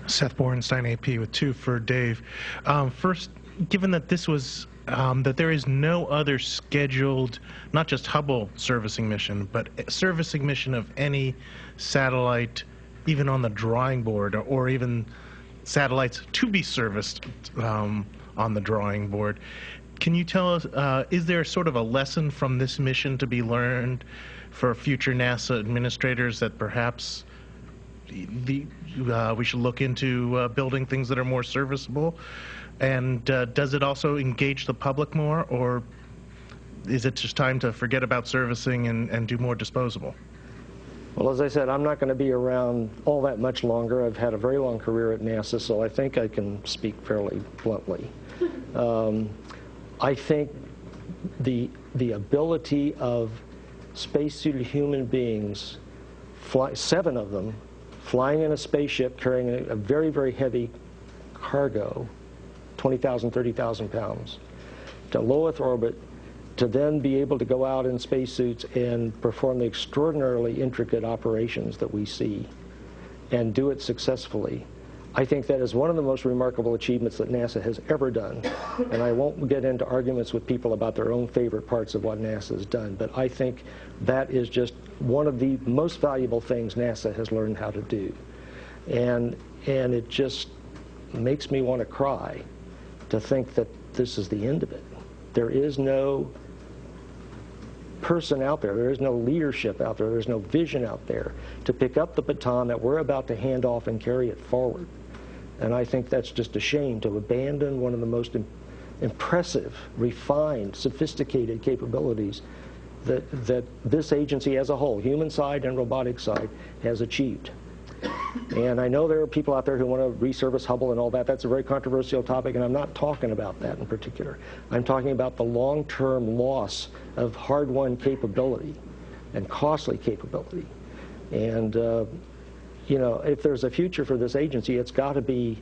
Seth Borenstein, AP, with two for Dave. First, given that this was that there is no other scheduled, not just Hubble servicing mission, but servicing mission of any satellite, even on the drawing board, or even satellites to be serviced on the drawing board. Can you tell us, is there sort of a lesson from this mission to be learned for future NASA administrators that perhaps we should look into building things that are more serviceable? And does it also engage the public more, or is it just time to forget about servicing and do more disposable? Well, as I said, I'm not going to be around all that much longer. I've had a very long career at NASA, so I think I can speak fairly bluntly. I think the ability of spacesuited human beings, 7 of them, flying in a spaceship carrying a very, very heavy cargo, 20,000, 30,000 pounds, to low Earth orbit, to then be able to go out in spacesuits and perform the extraordinarily intricate operations that we see and do it successfully. I think that is one of the most remarkable achievements that NASA has ever done. And I won't get into arguments with people about their own favorite parts of what NASA has done, but I think that is just one of the most valuable things NASA has learned how to do. And it just makes me want to cry to think that this is the end of it. There is no person out there, there is no leadership out there, there's no vision out there to pick up the baton that we're about to hand off and carry it forward. And I think that's just a shame, to abandon one of the most impressive, refined, sophisticated capabilities that this agency as a whole, human side and robotic side, has achieved. And I know there are people out there who want to resurface Hubble and all that. That's a very controversial topic, and I'm not talking about that in particular. I'm talking about the long-term loss of hard-won capability and costly capability. And you know, if there's a future for this agency, it's got to be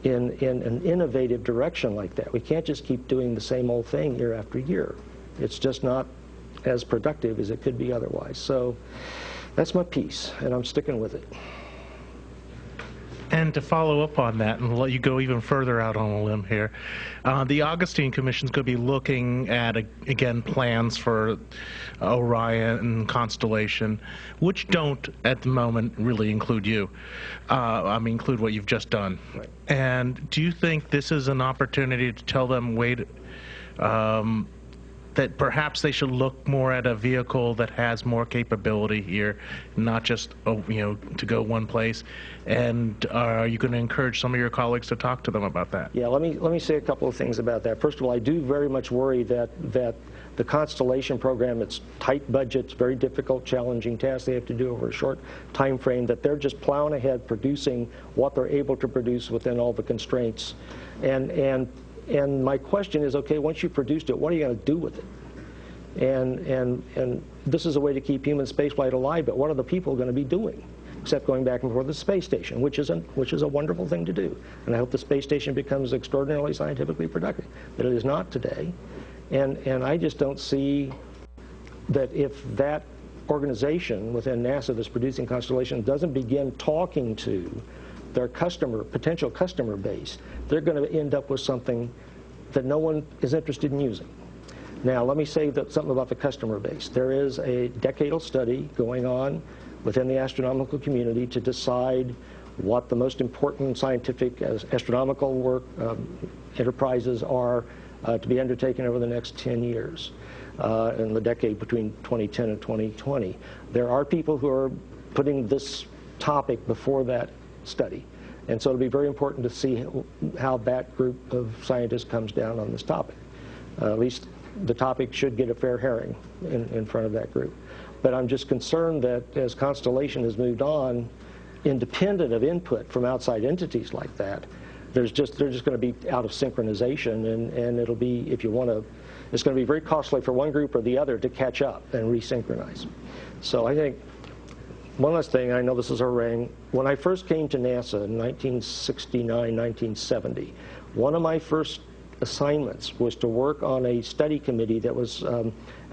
in an innovative direction like that. We can't just keep doing the same old thing year after year. It's just not as productive as it could be otherwise. So that's my piece, and I'm sticking with it. And to follow up on that and let you go even further out on a limb here, the Augustine Commission is going to be looking at, again, plans for Orion and Constellation, which don't, at the moment, really include you. I mean, include what you've just done. Right. And do you think this is an opportunity to tell them, wait, that perhaps they should look more at a vehicle that has more capability here, not just, you know, to go one place? And are you going to encourage some of your colleagues to talk to them about that? Yeah, let me say a couple of things about that. First of all, I do very much worry that the Constellation program, it's tight budgets, very difficult, challenging tasks they have to do over a short time frame, that they're just plowing ahead, producing what they're able to produce within all the constraints. And my question is, okay, once you've produced it, what are you going to do with it? And this is a way to keep human spaceflight alive, but what are the people going to be doing? Except going back and forth to the space station, which is a wonderful thing to do. And I hope the space station becomes extraordinarily scientifically productive. But it is not today. And I just don't see that if that organization within NASA that's producing Constellation doesn't begin talking to their potential customer base, they're going to end up with something that no one is interested in using. Now, let me say something about the customer base. There is a decadal study going on within the astronomical community to decide what the most important scientific astronomical work enterprises are to be undertaken over the next 10 years, in the decade between 2010 and 2020. There are people who are putting this topic before that study. And so it'll be very important to see how that group of scientists comes down on this topic. At least the topic should get a fair hearing in front of that group. But I'm just concerned that as Constellation has moved on, independent of input from outside entities like that, they're just going to be out of synchronization, and it'll be, if you want to, it's going to be very costly for one group or the other to catch up and resynchronize. So I think one last thing, I know this is a ring. When I first came to NASA in 1969, 1970, one of my first assignments was to work on a study committee that was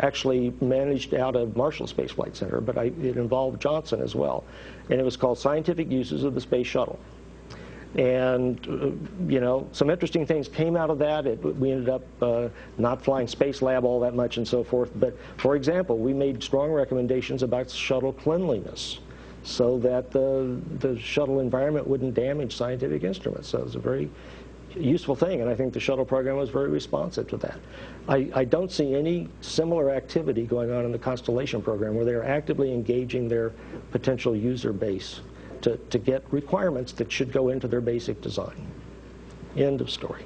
actually managed out of Marshall Space Flight Center, but it involved Johnson as well. And it was called Scientific Uses of the Space Shuttle. And, you know, some interesting things came out of that. We ended up not flying Space Lab all that much and so forth. But, for example, we made strong recommendations about shuttle cleanliness so that the shuttle environment wouldn't damage scientific instruments. So it was a very useful thing, and I think the shuttle program was very responsive to that. I don't see any similar activity going on in the Constellation program where they're actively engaging their potential user base to get requirements that should go into their basic design. End of story.